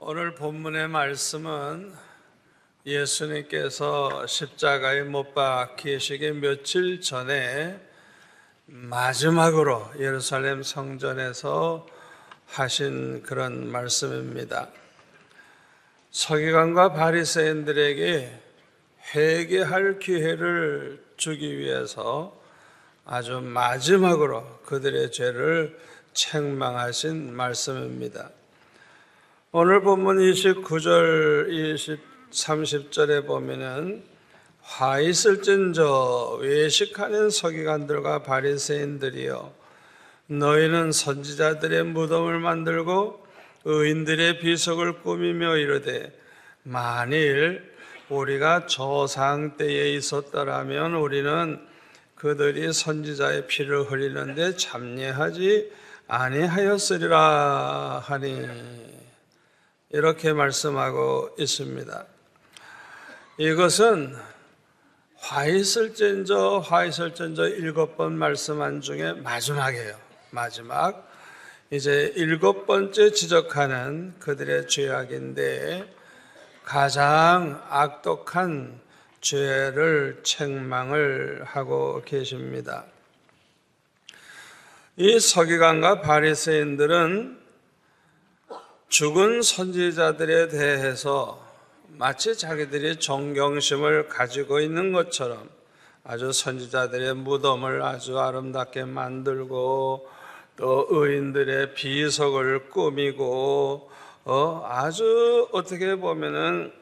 오늘 본문의 말씀은 예수님께서 십자가에 못 박히시기 며칠 전에 마지막으로 예루살렘 성전에서 하신 그런 말씀입니다. 서기관과 바리새인들에게 회개할 기회를 주기 위해서 아주 마지막으로 그들의 죄를 책망하신 말씀입니다. 오늘 본문 29절, 30절에 보면은 화 있을진저 외식하는 서기관들과 바리새인들이여, 너희는 선지자들의 무덤을 만들고 의인들의 비석을 꾸미며 이르되, 만일 우리가 조상 때에 있었더라면 우리는 그들이 선지자의 피를 흘리는데 참여하지 아니하였으리라 하니, 이렇게 말씀하고 있습니다. 이것은 화 있을진저 7번 말씀한 중에 마지막이에요. 마지막. 이제 7번째 지적하는 그들의 죄악인데, 가장 악독한 죄를 책망을 하고 계십니다. 이 서기관과 바리새인들은 죽은 선지자들에 대해서 마치 자기들이 존경심을 가지고 있는 것처럼 아주 선지자들의 무덤을 아주 아름답게 만들고 또 의인들의 비석을 꾸미고 아주 어떻게 보면은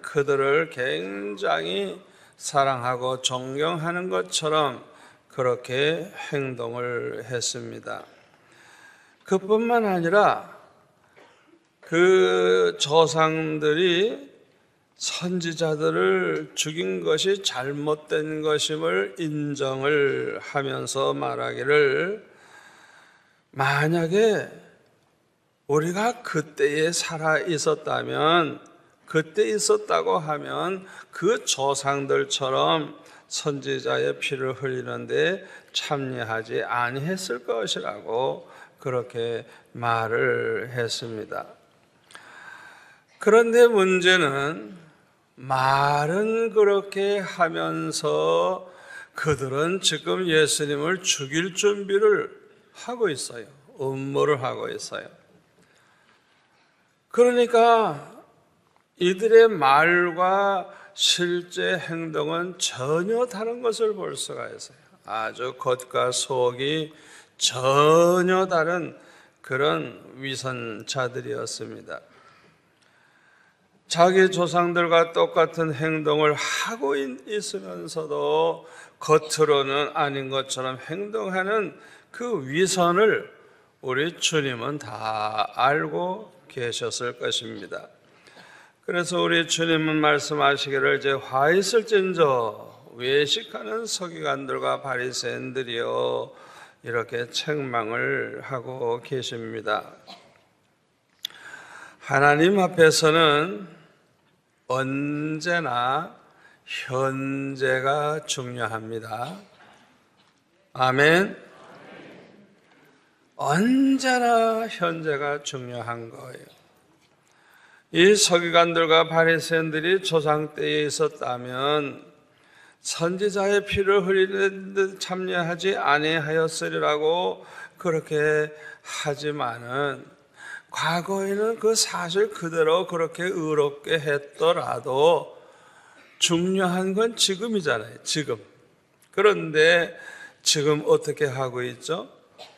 그들을 굉장히 사랑하고 존경하는 것처럼 그렇게 행동을 했습니다. 그뿐만 아니라 그 조상들이 선지자들을 죽인 것이 잘못된 것임을 인정을 하면서 말하기를, 만약에 우리가 그때에 살아 있었다면, 그때 있었다고 하면 그 조상들처럼 선지자의 피를 흘리는데 참여하지 아니했을 것이라고 그렇게 말을 했습니다. 그런데 문제는 말은 그렇게 하면서 그들은 지금 예수님을 죽일 준비를 하고 있어요. 음모를 하고 있어요. 그러니까 이들의 말과 실제 행동은 전혀 다른 것을 볼 수가 있어요. 아주 겉과 속이 전혀 다른 그런 위선자들이었습니다. 자기 조상들과 똑같은 행동을 하고 있으면서도 겉으로는 아닌 것처럼 행동하는 그 위선을 우리 주님은 다 알고 계셨을 것입니다. 그래서 우리 주님은 말씀하시기를, 이제 화 있을진저 외식하는 서기관들과 바리새인들이여, 이렇게 책망을 하고 계십니다. 하나님 앞에서는 언제나 현재가 중요합니다. 아멘. 언제나 현재가 중요한 거예요. 이 서기관들과 바리새인들이 조상 때에 있었다면 선지자의 피를 흘리는 데 참여하지 아니하였으리라고 그렇게 하지만은, 과거에는 그 사실 그대로 그렇게 의롭게 했더라도 중요한 건 지금이잖아요. 지금. 그런데 지금 어떻게 하고 있죠?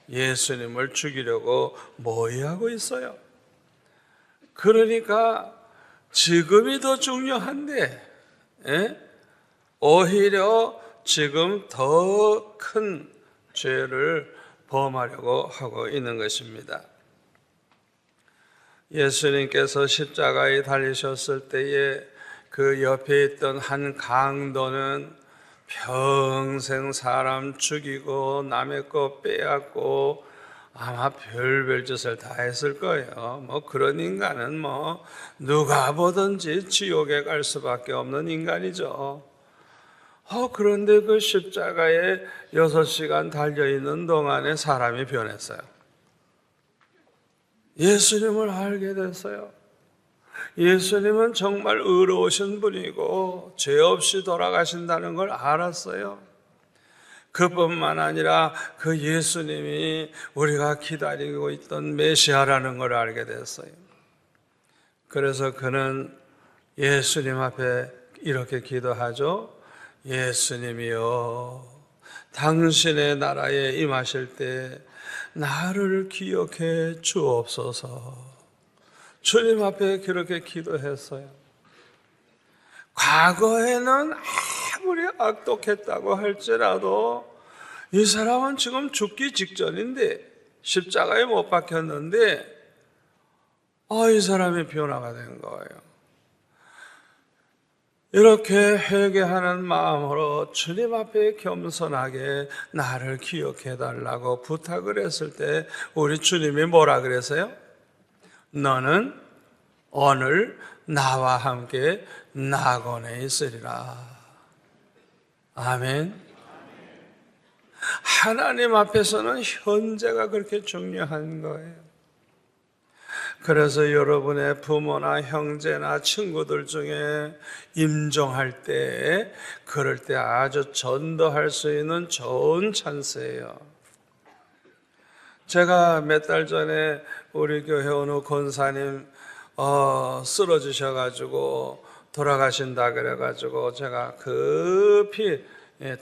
예수님을 죽이려고 모의하고 있어요. 그러니까 지금이 더 중요한데, 오히려 지금 더 큰 죄를 범하려고 하고 있는 것입니다. 예수님께서 십자가에 달리셨을 때에 그 옆에 있던 한 강도는 평생 사람 죽이고 남의 거 빼앗고 아마 별별 짓을 다 했을 거예요. 그런 인간은 누가 보든지 지옥에 갈 수밖에 없는 인간이죠. 그런데 그 십자가에 6시간 달려있는 동안에 사람이 변했어요. 예수님을 알게 됐어요. 예수님은 정말 의로우신 분이고 죄 없이 돌아가신다는 걸 알았어요. 그뿐만 아니라 그 예수님이 우리가 기다리고 있던 메시아라는 걸 알게 됐어요. 그래서 그는 예수님 앞에 이렇게 기도하죠. 예수님이여, 당신의 나라에 임하실 때 나를 기억해 주옵소서. 주님 앞에 그렇게 기도했어요. 과거에는 아무리 악독했다고 할지라도 이 사람은 지금 죽기 직전인데, 십자가에 못 박혔는데 이 사람이 변화가 된 거예요. 이렇게 회개하는 마음으로 주님 앞에 겸손하게 나를 기억해 달라고 부탁을 했을 때 우리 주님이 뭐라 그랬어요? 너는 오늘 나와 함께 낙원에 있으리라. 아멘. 하나님 앞에서는 현재가 그렇게 중요한 거예요. 그래서 여러분의 부모나 형제나 친구들 중에 임종할 때, 그럴 때 아주 전도할 수 있는 좋은 찬스예요. 제가 몇 달 전에 우리 교회 어느 권사님 쓰러지셔가지고 돌아가신다 그래가지고 제가 급히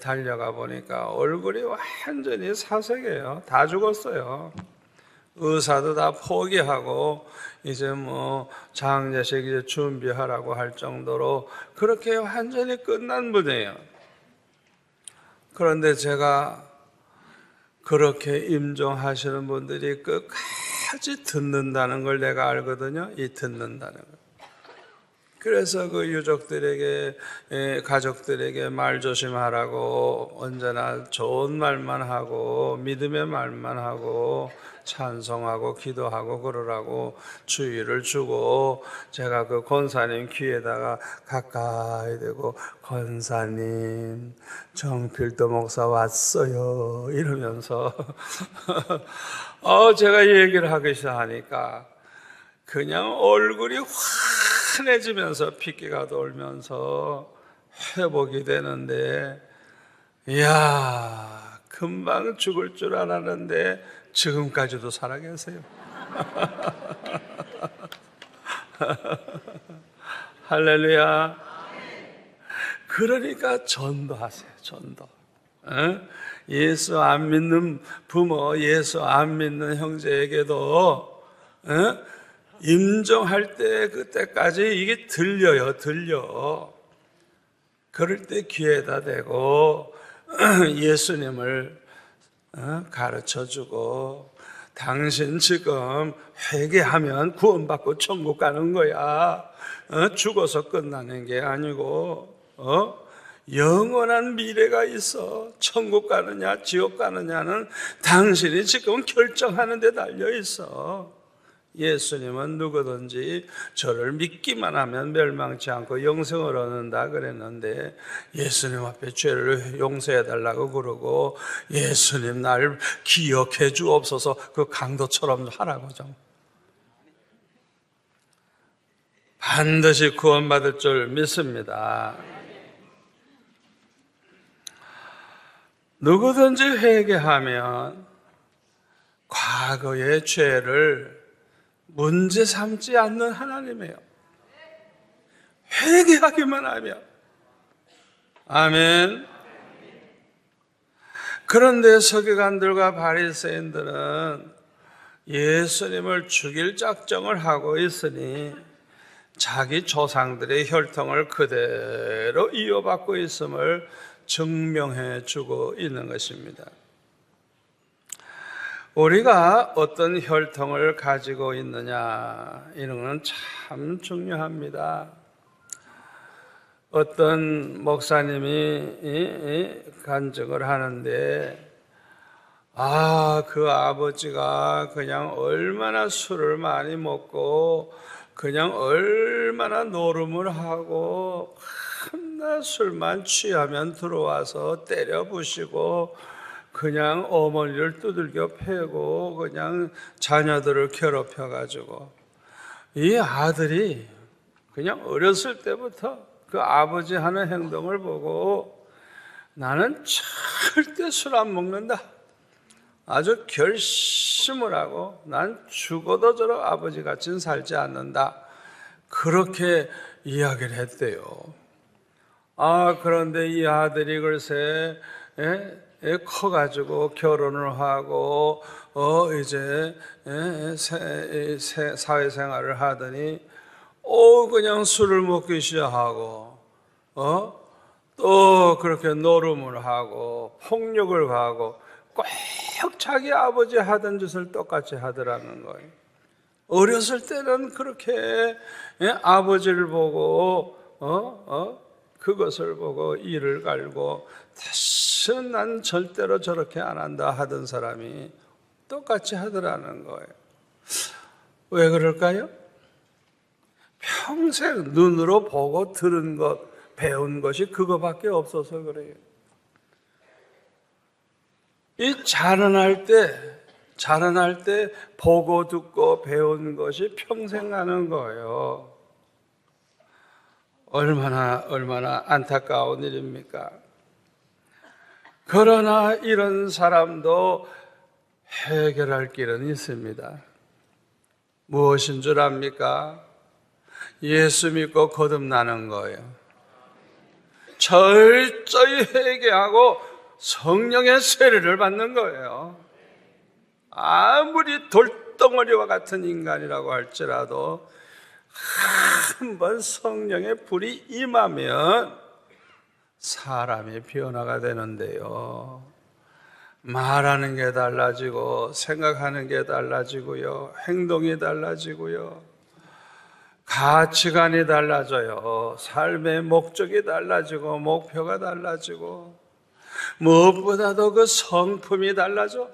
달려가 보니까 얼굴이 완전히 사색이에요. 다 죽었어요. 의사도 다 포기하고 이제 장례식 이제 준비하라고 할 정도로 그렇게 완전히 끝난 분이에요. 그런데 제가 그렇게 임종하시는 분들이 끝까지 듣는다는 걸 내가 알거든요. 이 듣는다는 걸. 그래서 그 유족들에게, 가족들에게 말 조심하라고 언제나 좋은 말만 하고 믿음의 말만 하고 찬송하고 기도하고 그러라고 주의를 주고, 제가 그 권사님 귀에다가 가까이 대고 권사님 정필도 목사 왔어요 이러면서 제가 이 얘기를 하기 시작하니까 그냥 얼굴이 환해지면서 핏기가 돌면서 회복이 되는데, 이야, 금방 죽을 줄 알았는데 지금까지도 살아계세요. 할렐루야. 그러니까 전도하세요. 전도. 예수 안 믿는 부모, 예수 안 믿는 형제에게도 임종할 때 그때까지 이게 들려. 그럴 때 귀에다 대고 예수님을 가르쳐주고, 당신 지금 회개하면 구원받고 천국 가는 거야. 죽어서 끝나는 게 아니고 영원한 미래가 있어. 천국 가느냐 지옥 가느냐는 당신이 지금 결정하는 데 달려 있어. 예수님은 누구든지 저를 믿기만 하면 멸망치 않고 영생을 얻는다 그랬는데, 예수님 앞에 죄를 용서해 달라고 그러고 예수님 나를 기억해 주옵소서 그 강도처럼 하라고 좀. 반드시 구원받을 줄 믿습니다. 누구든지 회개하면 과거의 죄를 문제 삼지 않는 하나님이에요. 회개하기만 하면. 아멘. 그런데 서기관들과 바리새인들은 예수님을 죽일 작정을 하고 있으니 자기 조상들의 혈통을 그대로 이어받고 있음을 증명해 주고 있는 것입니다. 우리가 어떤 혈통을 가지고 있느냐, 이런 건 참 중요합니다. 어떤 목사님이 간증을 하는데, 그 아버지가 그냥 얼마나 술을 많이 먹고 그냥 얼마나 노름을 하고 한낱 술만 취하면 들어와서 때려 부시고 그냥 어머니를 두들겨 패고 그냥 자녀들을 괴롭혀가지고 이 아들이 그냥 어렸을 때부터 그 아버지 하는 행동을 보고 나는 절대 술 안 먹는다. 아주 결심을 하고 난 죽어도 저런 아버지 같이는 살지 않는다. 그렇게 이야기를 했대요. 그런데 이 아들이 글쎄 커가지고 결혼을 하고 이제 사회생활을 하더니 그냥 술을 먹기 시작하고 또 그렇게 노름을 하고 폭력을 가하고 꼭 자기 아버지 하던 짓을 똑같이 하더라는 거예요. 어렸을 때는 그렇게 아버지를 보고 그것을 보고 이를 갈고 다시는 난 절대로 저렇게 안 한다 하던 사람이 똑같이 하더라는 거예요. 왜 그럴까요? 평생 눈으로 보고 들은 것, 배운 것이 그거밖에 없어서 그래요. 이 자라날 때 보고 듣고 배운 것이 평생 가는 거예요. 얼마나 안타까운 일입니까? 그러나 이런 사람도 해결할 길은 있습니다. 무엇인 줄 압니까? 예수 믿고 거듭나는 거예요. 철저히 회개하고 성령의 세례를 받는 거예요. 아무리 돌덩어리와 같은 인간이라고 할지라도 한번 성령의 불이 임하면 사람이 변화가 되는데요. 말하는 게 달라지고 생각하는 게 달라지고요. 행동이 달라지고요. 가치관이 달라져요. 삶의 목적이 달라지고 목표가 달라지고 무엇보다도 그 성품이 달라져.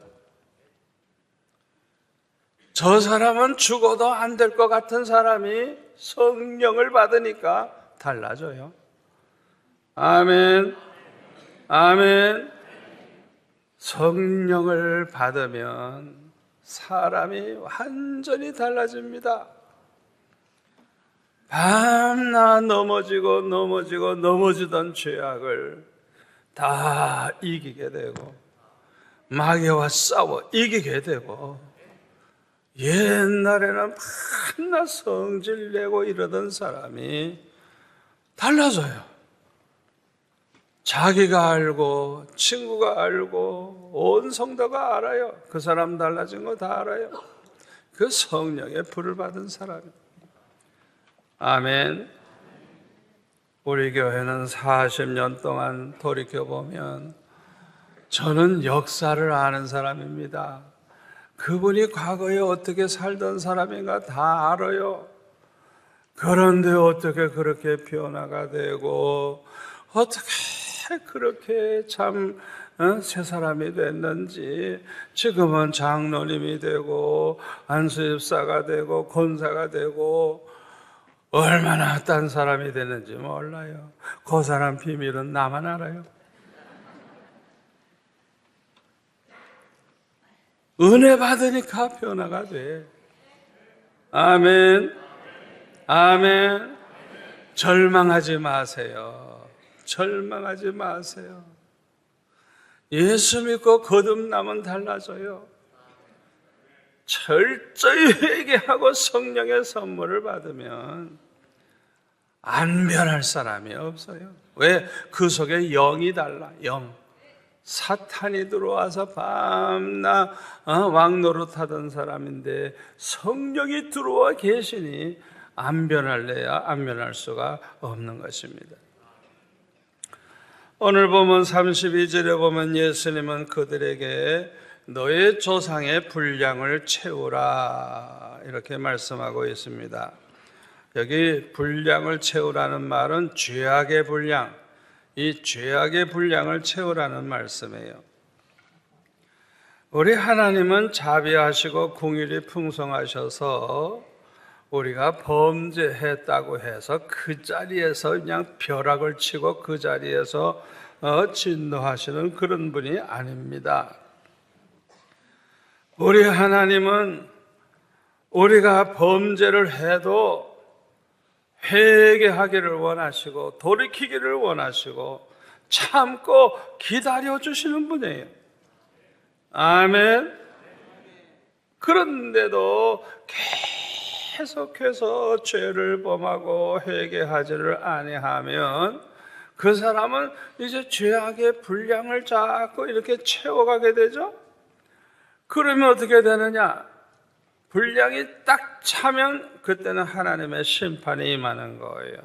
저 사람은 죽어도 안 될 것 같은 사람이 성령을 받으니까 달라져요. 아멘. 아멘. 성령을 받으면 사람이 완전히 달라집니다. 밤낮 넘어지던 죄악을 다 이기게 되고 마귀와 싸워 이기게 되고 옛날에는 밤낮 성질내고 이러던 사람이 달라져요. 자기가 알고 친구가 알고 온 성도가 알아요. 그 사람 달라진 거 다 알아요. 그 성령의 불을 받은 사람이. 아멘. 우리 교회는 40년 동안 돌이켜보면 저는 역사를 아는 사람입니다. 그분이 과거에 어떻게 살던 사람인가 다 알아요. 그런데 어떻게 그렇게 변화가 되고 어떻게 그렇게 참 새 사람이 됐는지 지금은 장로님이 되고 안수집사가 되고 권사가 되고 얼마나 딴 사람이 되는지 몰라요. 그 사람 비밀은 나만 알아요. 은혜 받으니까 변화가 돼. 아멘. 아멘. 절망하지 마세요. 절망하지 마세요. 예수 믿고 거듭나면 달라져요. 철저히 회개하고 성령의 선물을 받으면 안 변할 사람이 없어요. 왜? 그 속에 영이 달라. 영. 사탄이 들어와서 밤낮 왕노릇하던 사람인데 성령이 들어와 계시니 안 변할래야 안 변할 수가 없는 것입니다. 오늘 보면 32절에 보면 예수님은 그들에게 너의 조상의 분량을 채우라 이렇게 말씀하고 있습니다. 여기 분량을 채우라는 말은 죄악의 분량, 이 죄악의 분량을 채우라는 말씀이에요. 우리 하나님은 자비하시고 긍휼이 풍성하셔서 우리가 범죄했다고 해서 그 자리에서 그냥 벼락을 치고 그 자리에서 진노하시는 그런 분이 아닙니다. 우리 하나님은 우리가 범죄를 해도 회개하기를 원하시고 돌이키기를 원하시고 참고 기다려주시는 분이에요. 아멘. 그런데도 계속해서 죄를 범하고 회개하지를 아니하면 그 사람은 이제 죄악의 분량을 자꾸 이렇게 채워가게 되죠. 그러면 어떻게 되느냐? 분량이 딱 차면 그때는 하나님의 심판이 임하는 거예요.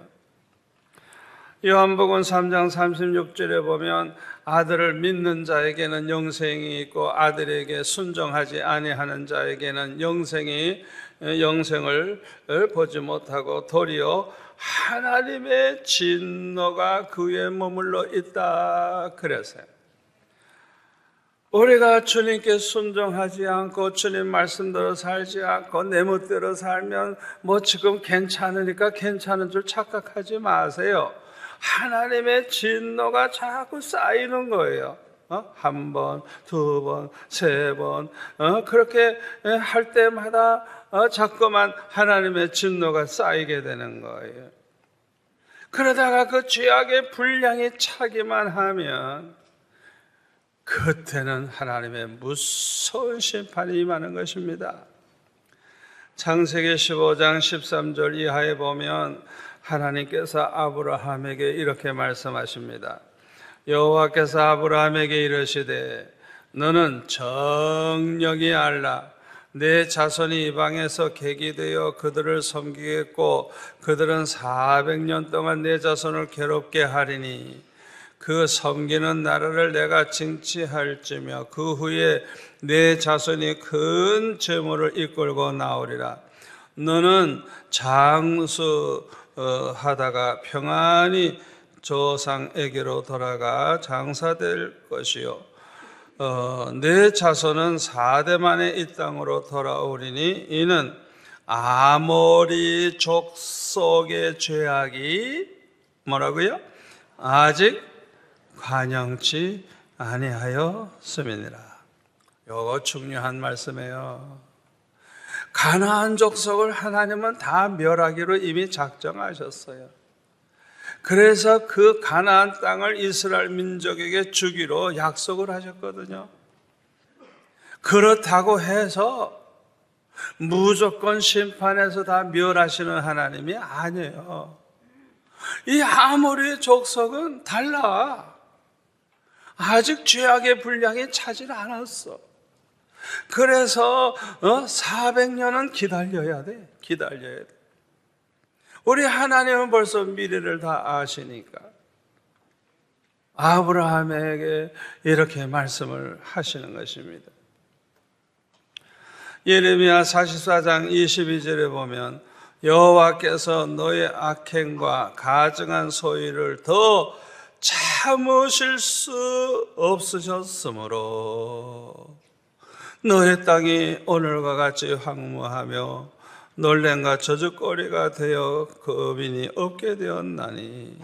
요한복음 3장 36절에 보면 아들을 믿는 자에게는 영생이 있고 아들에게 순종하지 아니하는 자에게는 영생을 보지 못하고 도리어 하나님의 진노가 그에 머물러 있다 그랬어요. 우리가 주님께 순종하지 않고 주님 말씀대로 살지 않고 내 멋대로 살면 뭐 지금 괜찮으니까 괜찮은 줄 착각하지 마세요. 하나님의 진노가 자꾸 쌓이는 거예요. 한 번, 두 번, 세 번, 그렇게 할 때마다 자꾸만 하나님의 진노가 쌓이게 되는 거예요. 그러다가 그 죄악의 분량이 차기만 하면 그때는 하나님의 무서운 심판이 임하는 것입니다. 창세기 15장 13절 이하에 보면 하나님께서 아브라함에게 이렇게 말씀하십니다. 여호와께서 아브라함에게 이르시되 너는 정령이 알라. 내 자손이 이방에서 객이 되어 그들을 섬기겠고 그들은 400년 동안 내 자손을 괴롭게 하리니 그 섬기는 나라를 내가 징치할지며 그 후에 내 자손이 큰 재물을 이끌고 나오리라. 너는 장수하다가 평안히 조상에게로 돌아가 장사될 것이요 내 자손은 4대 만에 이 땅으로 돌아오리니 이는 아모리 족속의 죄악이 뭐라고요? 아직 관영치 아니하였음이니라. 이거 중요한 말씀이에요. 가나안 족속을 하나님은 다 멸하기로 이미 작정하셨어요. 그래서 그 가나안 땅을 이스라엘 민족에게 주기로 약속을 하셨거든요. 그렇다고 해서 무조건 심판해서 다 멸하시는 하나님이 아니에요. 이 아모리 족속은 달라. 아직 죄악의 분량이 차질 않았어. 그래서 400년은 기다려야 돼. 기다려야 돼. 우리 하나님은 벌써 미래를 다 아시니까 아브라함에게 이렇게 말씀을 하시는 것입니다. 예레미야 44장 22절에 보면 여호와께서 너의 악행과 가증한 소위를 더 참으실 수 없으셨으므로 너의 땅이 오늘과 같이 황무하며 놀램과 저주거리가 되어 거민이 없게 되었나니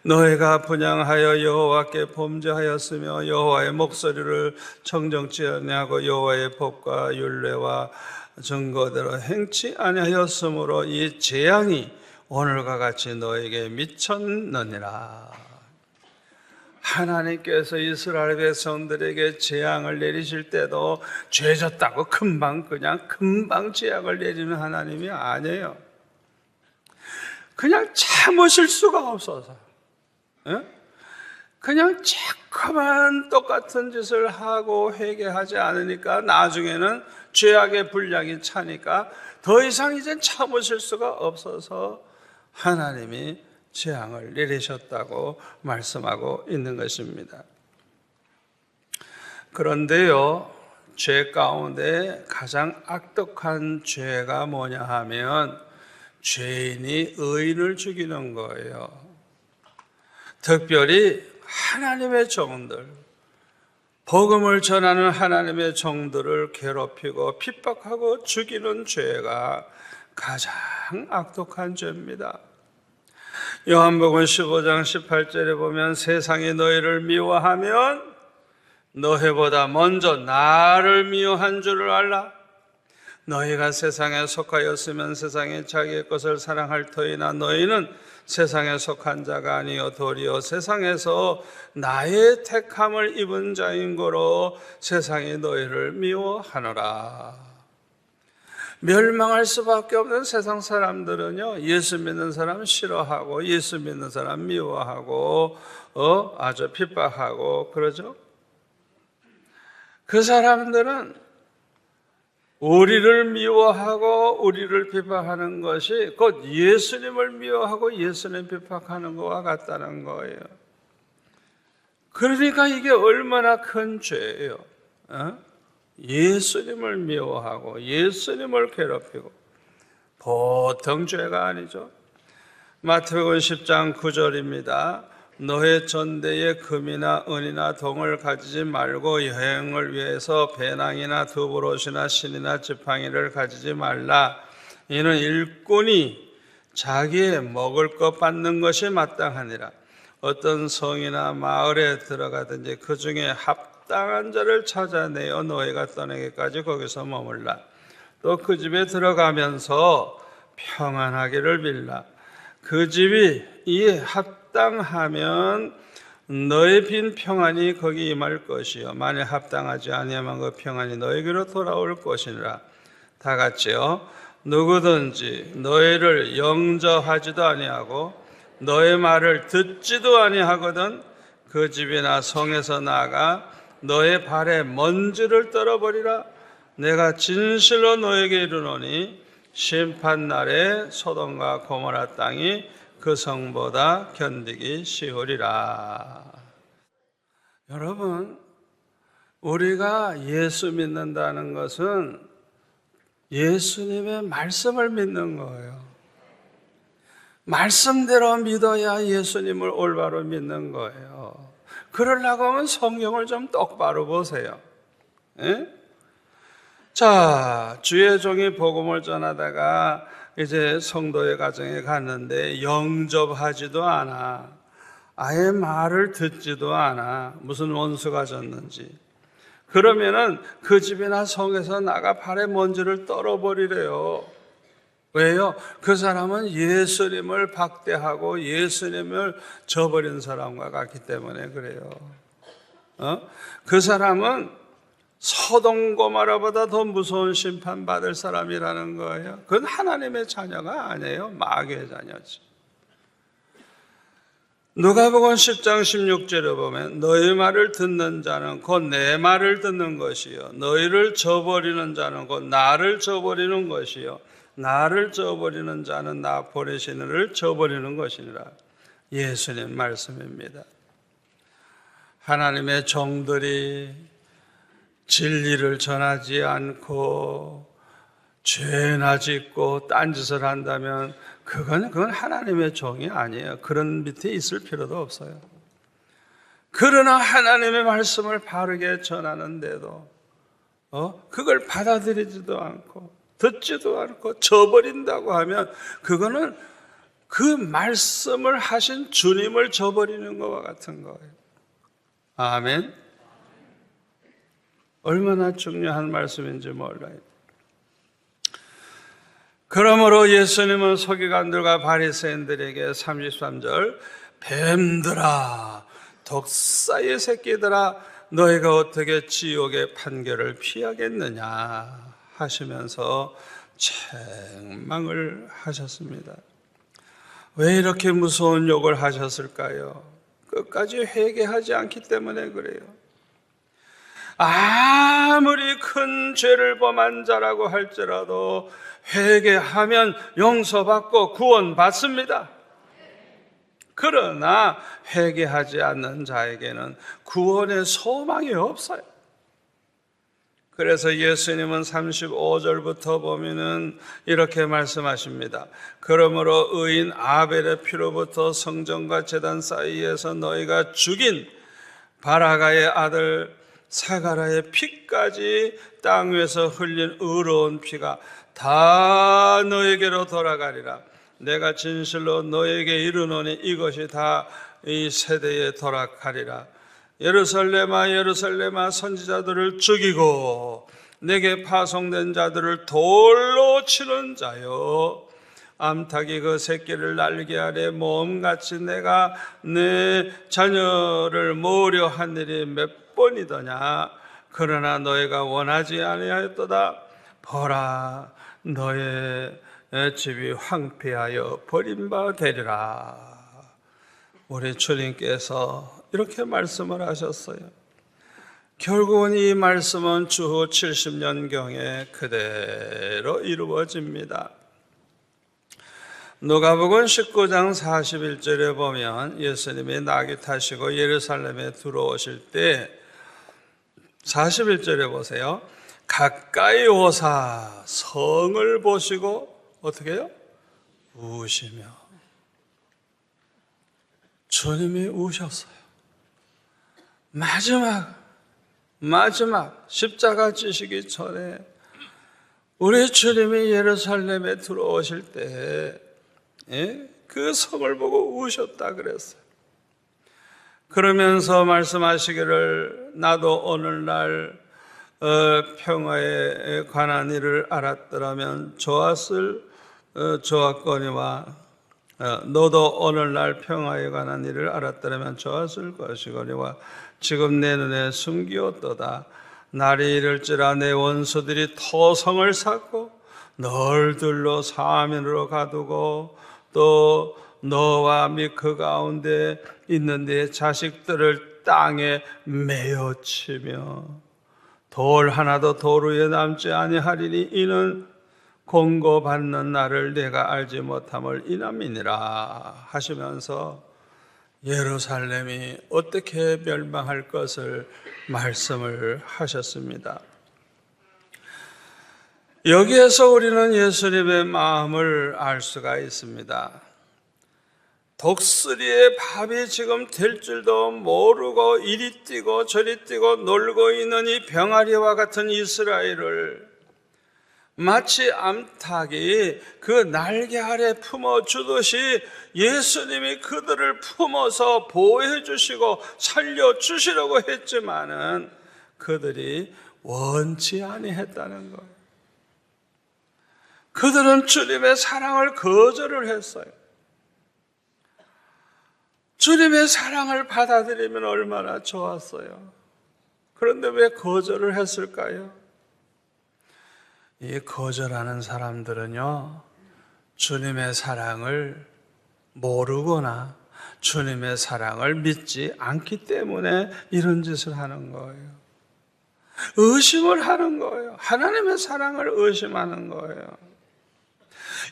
너희가 분향하여 여호와께 범죄하였으며 여호와의 목소리를 청정치 아니하고 여호와의 법과 율례와 증거대로 행치 아니하였으므로 이 재앙이 오늘과 같이 너에게 미쳤느니라. 하나님께서 이스라엘 백성들에게 재앙을 내리실 때도 죄졌다고 금방 재앙을 내리는 하나님이 아니에요. 그냥 참으실 수가 없어서 그냥 자꾸만 똑같은 짓을 하고 회개하지 않으니까 나중에는 죄악의 분량이 차니까 더 이상 이젠 참으실 수가 없어서 하나님이 재앙을 내리셨다고 말씀하고 있는 것입니다. 그런데요, 죄 가운데 가장 악독한 죄가 뭐냐 하면 죄인이 의인을 죽이는 거예요. 특별히 하나님의 종들, 복음을 전하는 하나님의 종들을 괴롭히고 핍박하고 죽이는 죄가 가장 악독한 죄입니다. 요한복음 15장 18절에 보면 세상이 너희를 미워하면 너희보다 먼저 나를 미워한 줄을 알라. 너희가 세상에 속하였으면 세상이 자기의 것을 사랑할 터이나 너희는 세상에 속한 자가 아니요 도리어 세상에서 나의 택함을 입은 자인 거로 세상이 너희를 미워하노라. 멸망할 수밖에 없는 세상 사람들은요, 예수 믿는 사람 싫어하고 예수 믿는 사람 미워하고 아주 핍박하고 그러죠. 그 사람들은 우리를 미워하고 우리를 비판하는 것이 곧 예수님을 미워하고 예수님 비판하는 것과 같다는 거예요. 그러니까 이게 얼마나 큰 죄예요. 예수님을 미워하고 예수님을 괴롭히고 보통 죄가 아니죠. 마태복음 10장 9절입니다. 너의 전대에 금이나 은이나 동을 가지지 말고 여행을 위해서 배낭이나 두부롯이나 신이나 지팡이를 가지지 말라. 이는 일꾼이 자기의 먹을 것 받는 것이 마땅하니라. 어떤 성이나 마을에 들어가든지 그 중에 합당한 자를 찾아내어 너희가 떠나기까지 거기서 머물라. 또 그 집에 들어가면서 평안하기를 빌라. 그 집이 이에 합당하면 너의 빈 평안이 거기 임할 것이요 만일 합당하지 아니하면 그 평안이 너에게로 돌아올 것이니라. 다 같이요. 누구든지 너희를 영접하지도 아니하고 너의 말을 듣지도 아니하거든 그 집이나 성에서 나아가 너의 발에 먼지를 떨어버리라. 내가 진실로 너에게 이르노니 심판날에 소돔과 고모라 땅이 그 성보다 견디기 쉬우리라. 여러분, 우리가 예수 믿는다는 것은 예수님의 말씀을 믿는 거예요. 말씀대로 믿어야 예수님을 올바로 믿는 거예요. 그러려고 하면 성경을 좀 똑바로 보세요. 예? 자, 주의 종이 복음을 전하다가 이제 성도의 가정에 갔는데 영접하지도 않아. 아예 말을 듣지도 않아. 무슨 원수가 졌는지. 그러면은 그 집이나 성에서 나가 발에 먼지를 떨어버리래요. 왜요? 그 사람은 예수님을 박대하고 예수님을 저버린 사람과 같기 때문에 그래요. 그 사람은 소돔 고모라보다 더 무서운 심판 받을 사람이라는 거예요. 그건 하나님의 자녀가 아니에요. 마귀의 자녀지. 누가복음 10장 16절에 보면 너희 말을 듣는 자는 곧 내 말을 듣는 것이요 너희를 저버리는 자는 곧 나를 저버리는 것이요 나를 저버리는 자는 나 보내신 이를 저버리는 것이니라. 예수님 말씀입니다. 하나님의 종들이 진리를 전하지 않고 죄나 짓고 딴짓을 한다면 그건 하나님의 종이 아니에요. 그런 밑에 있을 필요도 없어요. 그러나 하나님의 말씀을 바르게 전하는데도 그걸 받아들이지도 않고 듣지도 않고 저버린다고 하면 그거는 그 말씀을 하신 주님을 저버리는 것과 같은 거예요. 아멘. 얼마나 중요한 말씀인지 몰라요. 그러므로 예수님은 서기관들과 바리새인들에게 33절 뱀들아 독사의 새끼들아 너희가 어떻게 지옥의 판결을 피하겠느냐 하시면서 책망을 하셨습니다. 왜 이렇게 무서운 욕을 하셨을까요? 끝까지 회개하지 않기 때문에 그래요. 아무리 큰 죄를 범한 자라고 할지라도 회개하면 용서받고 구원받습니다. 그러나 회개하지 않는 자에게는 구원의 소망이 없어요. 그래서 예수님은 35절부터 보면은 이렇게 말씀하십니다. 그러므로 의인 아벨의 피로부터 성전과 제단 사이에서 너희가 죽인 바라가의 아들 사가라의 피까지 땅 위에서 흘린 의로운 피가 다 너에게로 돌아가리라. 내가 진실로 너에게 이르노니 이것이 다 이 세대에 돌아가리라. 예루살렘아 예루살렘아 선지자들을 죽이고 내게 파송된 자들을 돌로 치는 자요, 암탉이 그 새끼를 날개 아래 모험같이 내가 내 자녀를 모으려 한 일이 몇 번이더냐. 그러나 너희가 원하지 아니하였도다. 보라, 너의 집이 황폐하여 버림바 되리라. 우리 주님께서 이렇게 말씀을 하셨어요. 결국은 이 말씀은 주후 70년경에 그대로 이루어집니다. 누가복음 19장 41절에 보면 예수님이 나귀 타시고 예루살렘에 들어오실 때 41절에 보세요. 가까이 오사 성을 보시고 어떻게 해요? 우시며. 주님이 우셨어요. 마지막 십자가 지시기 전에 우리 주님이 예루살렘에 들어오실 때 그 성을 보고 우셨다 그랬어요. 그러면서 말씀하시기를 나도 오늘날 평화에 관한 일을 알았더라면 좋았거니와 너도 오늘날 평화에 관한 일을 알았더라면 좋았을 것이거니와 지금 내 눈에 숨기었도다. 날이 이를지라 내 원수들이 토성을 쌓고 널 둘러 사면으로 가두고 또 너와 및 그 가운데 있는 네 자식들을 땅에 메어치며 돌 하나도 돌 위에 남지 아니하리니 이는 공고받는 나를 내가 알지 못함을 인함이니라 하시면서 예루살렘이 어떻게 멸망할 것을 말씀을 하셨습니다. 여기에서 우리는 예수님의 마음을 알 수가 있습니다. 독수리의 밥이 지금 될 줄도 모르고 이리 뛰고 저리 뛰고 놀고 있는 이 병아리와 같은 이스라엘을 마치 암탉이 그 날개 아래 품어주듯이 예수님이 그들을 품어서 보호해 주시고 살려주시려고 했지만은 그들이 원치 아니했다는 거예요. 그들은 주님의 사랑을 거절을 했어요. 주님의 사랑을 받아들이면 얼마나 좋았어요. 그런데 왜 거절을 했을까요? 이 거절하는 사람들은요, 주님의 사랑을 모르거나 주님의 사랑을 믿지 않기 때문에 이런 짓을 하는 거예요. 의심을 하는 거예요. 하나님의 사랑을 의심하는 거예요.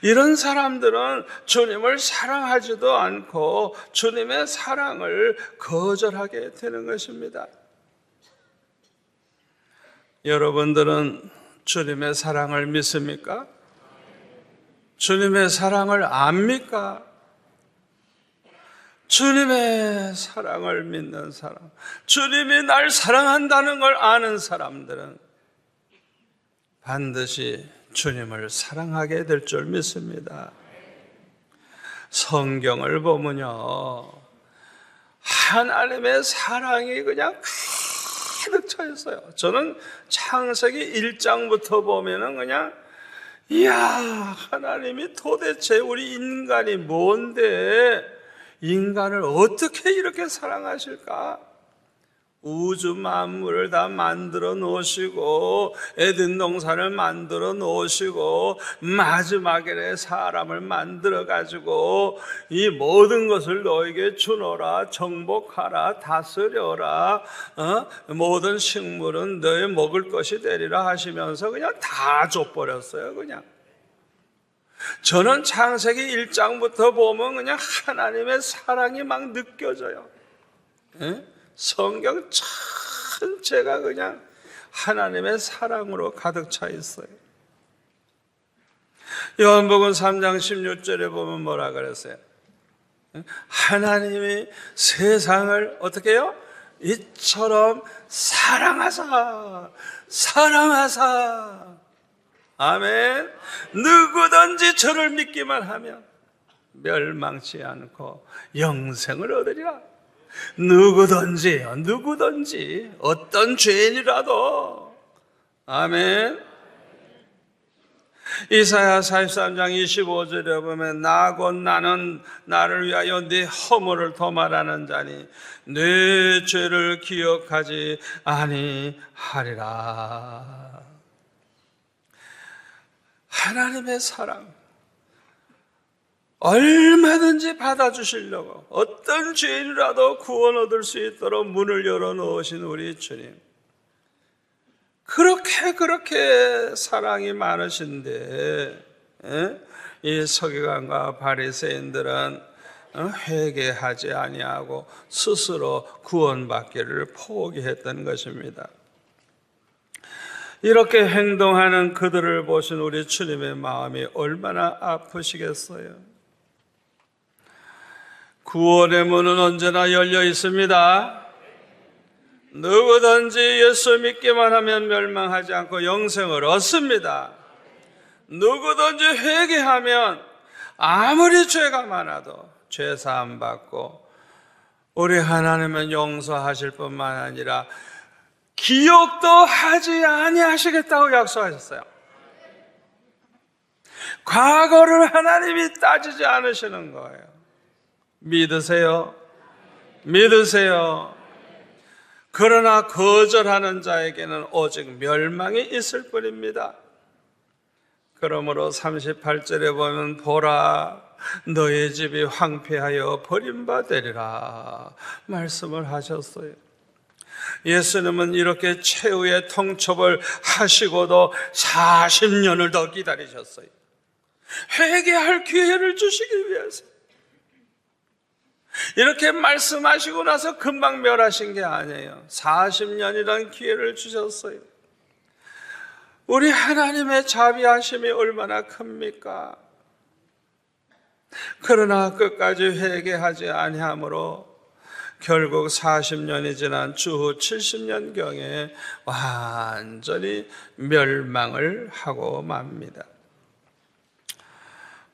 이런 사람들은 주님을 사랑하지도 않고 주님의 사랑을 거절하게 되는 것입니다. 여러분들은 주님의 사랑을 믿습니까? 주님의 사랑을 압니까? 주님의 사랑을 믿는 사람, 주님이 날 사랑한다는 걸 아는 사람들은 반드시 주님을 사랑하게 될 줄 믿습니다. 성경을 보면요, 하나님의 사랑이 그냥 가득 차 있어요. 저는 창세기 1장부터 보면은 그냥 이야, 하나님이 도대체 우리 인간이 뭔데 인간을 어떻게 이렇게 사랑하실까? 우주 만물을 다 만들어 놓으시고 에덴 동산을 만들어 놓으시고 마지막에 사람을 만들어 가지고 이 모든 것을 너에게 주노라, 정복하라, 다스려라, 모든 식물은 너의 먹을 것이 되리라 하시면서 그냥 다 줘버렸어요. 그냥 저는 창세기 1장부터 보면 그냥 하나님의 사랑이 막 느껴져요. 성경 전체가 그냥 하나님의 사랑으로 가득 차 있어요. 요한복음 3장 16절에 보면 뭐라 그랬어요? 하나님이 세상을 어떻게 해요? 이처럼 사랑하사 아멘. 누구든지 저를 믿기만 하면 멸망치 않고 영생을 얻으리라. 누구든지 어떤 죄인이라도 아멘. 이사야 43장 25절에 보면 나 곧 나는 나를 위하여 네 허물을 도말하는 자니 네 죄를 기억하지 아니하리라. 하나님의 사랑 얼마든지 받아주시려고 어떤 죄인이라도 구원 얻을 수 있도록 문을 열어놓으신 우리 주님, 그렇게 사랑이 많으신데 이 서기관과 바리새인들은 회개하지 아니하고 스스로 구원받기를 포기했던 것입니다. 이렇게 행동하는 그들을 보신 우리 주님의 마음이 얼마나 아프시겠어요. 구원의 문은 언제나 열려 있습니다. 누구든지 예수 믿기만 하면 멸망하지 않고 영생을 얻습니다. 누구든지 회개하면 아무리 죄가 많아도 죄 사함 받고 우리 하나님은 용서하실 뿐만 아니라 기억도 하지 아니하시겠다고 약속하셨어요. 과거를 하나님이 따지지 않으시는 거예요. 믿으세요? 믿으세요? 그러나 거절하는 자에게는 오직 멸망이 있을 뿐입니다. 그러므로 38절에 보면 보라 너의 집이 황폐하여 버림받으리라 말씀을 하셨어요. 예수님은 이렇게 최후의 통첩을 하시고도 40년을 더 기다리셨어요. 회개할 기회를 주시기 위해서. 이렇게 말씀하시고 나서 금방 멸하신 게 아니에요. 40년이라는 기회를 주셨어요. 우리 하나님의 자비하심이 얼마나 큽니까? 그러나 끝까지 회개하지 아니하므로 결국 40년이 지난 주후 70년경에 완전히 멸망을 하고 맙니다.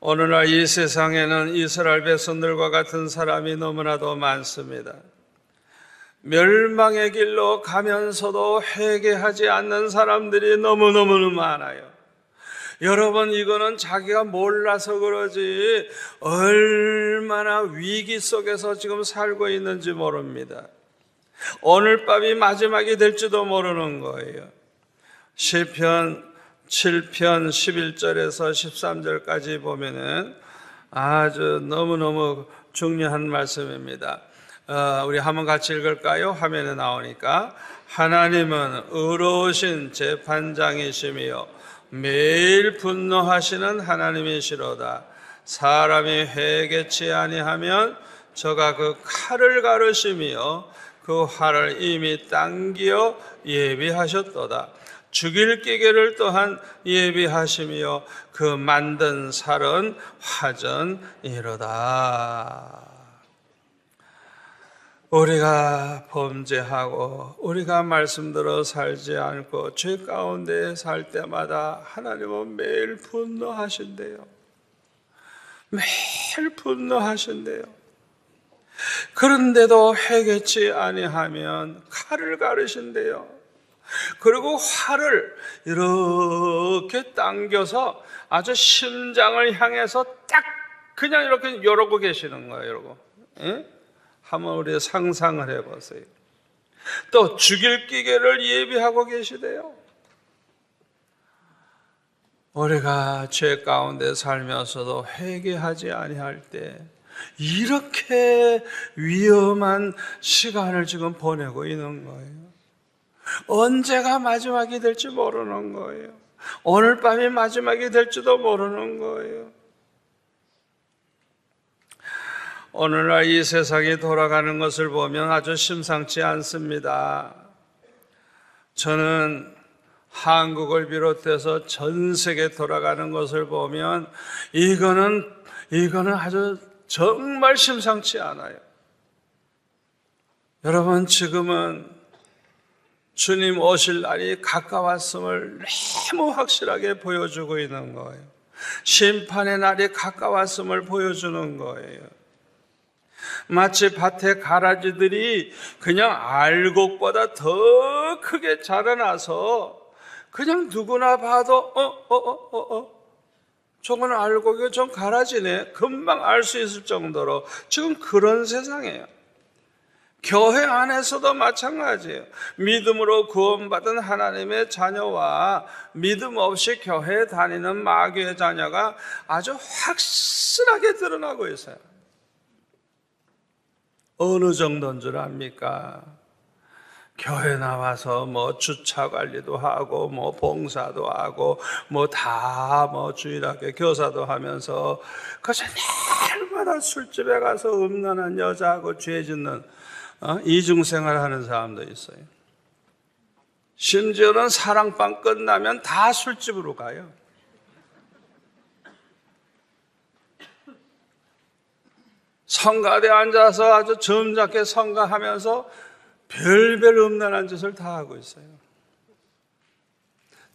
오늘날 이 세상에는 이스라엘 백성들과 같은 사람이 너무나도 많습니다. 멸망의 길로 가면서도 회개하지 않는 사람들이 너무너무 많아요. 여러분, 이거는 자기가 몰라서 그러지 얼마나 위기 속에서 지금 살고 있는지 모릅니다. 오늘 밤이 마지막이 될지도 모르는 거예요. 시편 7편 11절에서 13절까지 보면은 아주 너무너무 중요한 말씀입니다. 우리 한번 같이 읽을까요? 화면에 나오니까. 하나님은 의로우신 재판장이시며 매일 분노하시는 하나님이시로다. 사람이 회개치 아니하면 저가 그 칼을 가르시며 그 활을 이미 당기어 예비하셨도다. 죽일 기계를 또한 예비하시며 그 만든 살은 화전이로다. 우리가 범죄하고 우리가 말씀대로 살지 않고 죄 가운데 살 때마다 하나님은 매일 분노하신대요. 매일 분노하신대요. 그런데도 회개치 아니하면 칼을 가르신대요. 그리고 활을 이렇게 당겨서 아주 심장을 향해서 딱 그냥 이렇게 이러고 계시는 거예요. 이러고. 한번 우리 상상을 해보세요. 또 죽일 기계를 예비하고 계시대요. 우리가 죄 가운데 살면서도 회개하지 아니할 때 이렇게 위험한 시간을 지금 보내고 있는 거예요. 언제가 마지막이 될지 모르는 거예요. 오늘 밤이 마지막이 될지도 모르는 거예요. 오늘날 이 세상이 돌아가는 것을 보면 아주 심상치 않습니다. 저는 한국을 비롯해서 전 세계 돌아가는 것을 보면 이거는 아주 정말 심상치 않아요. 여러분, 지금은 주님 오실 날이 가까웠음을 너무 확실하게 보여주고 있는 거예요. 심판의 날이 가까웠음을 보여주는 거예요. 마치 밭에 가라지들이 그냥 알곡보다 더 크게 자라나서 그냥 누구나 봐도 저건 알고 이거 좀 갈아지네, 금방 알 수 있을 정도로 지금 그런 세상이에요. 교회 안에서도 마찬가지예요. 믿음으로 구원받은 하나님의 자녀와 믿음 없이 교회에 다니는 마귀의 자녀가 아주 확실하게 드러나고 있어요. 어느 정도인 줄 압니까? 교회 나와서 뭐 주차 관리도 하고 뭐 봉사도 하고 뭐 다 주일학교 교사도 하면서 그저 날마다 술집에 가서 음란한 여자하고 죄 짓는 이중생활 하는 사람도 있어요. 심지어는 사랑방 끝나면 다 술집으로 가요. 성가대에 앉아서 아주 점잖게 성가하면서 별별 음란한 짓을 다 하고 있어요.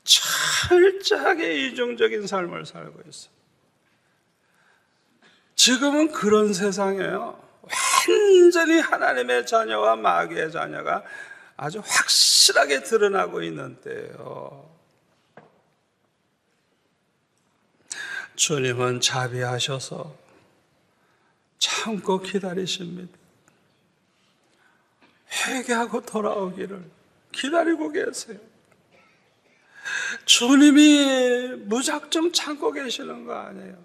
철저하게 이중적인 삶을 살고 있어요. 지금은 그런 세상이에요. 완전히 하나님의 자녀와 마귀의 자녀가 아주 확실하게 드러나고 있는 때예요. 주님은 자비하셔서 참고 기다리십니다. 회개하고 돌아오기를 기다리고 계세요. 주님이 무작정 참고 계시는 거 아니에요.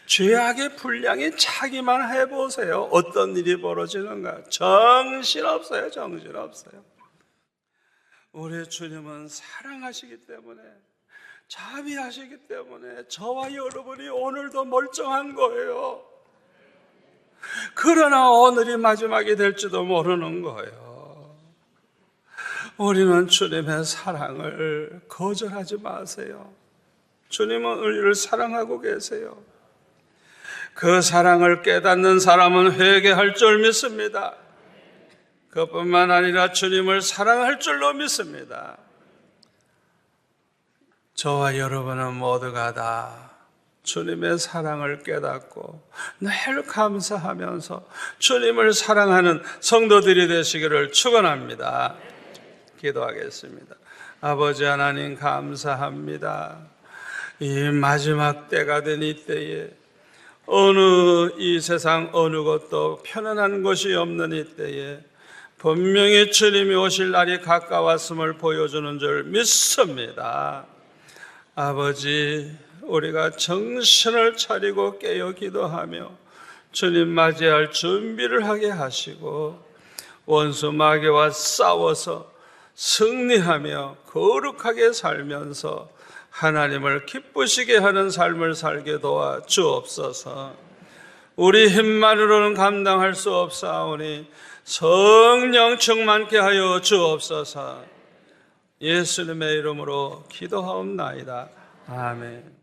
죄악의 분량이 차기만 해보세요. 어떤 일이 벌어지는가. 정신없어요. 정신없어요. 우리 주님은 사랑하시기 때문에, 자비하시기 때문에 저와 여러분이 오늘도 멀쩡한 거예요. 그러나 오늘이 마지막이 될지도 모르는 거예요. 우리는 주님의 사랑을 거절하지 마세요. 주님은 우리를 사랑하고 계세요. 그 사랑을 깨닫는 사람은 회개할 줄 믿습니다. 그뿐만 아니라 주님을 사랑할 줄로 믿습니다. 저와 여러분은 모두가 다 주님의 사랑을 깨닫고 늘 감사하면서 주님을 사랑하는 성도들이 되시기를 축원합니다. 기도하겠습니다. 아버지 하나님, 감사합니다. 이 마지막 때가 된 이 때에, 이 세상 어느 것도 편안한 것이 없는 이 때에 분명히 주님이 오실 날이 가까웠음을 보여주는 줄 믿습니다. 아버지, 우리가 정신을 차리고 깨어 기도하며 주님 맞이할 준비를 하게 하시고, 원수 마귀와 싸워서 승리하며 거룩하게 살면서 하나님을 기쁘시게 하는 삶을 살게 도와 주옵소서. 우리 힘만으로는 감당할 수 없사오니 성령 충만케 하여 주옵소서. 예수님의 이름으로 기도하옵나이다. 아멘.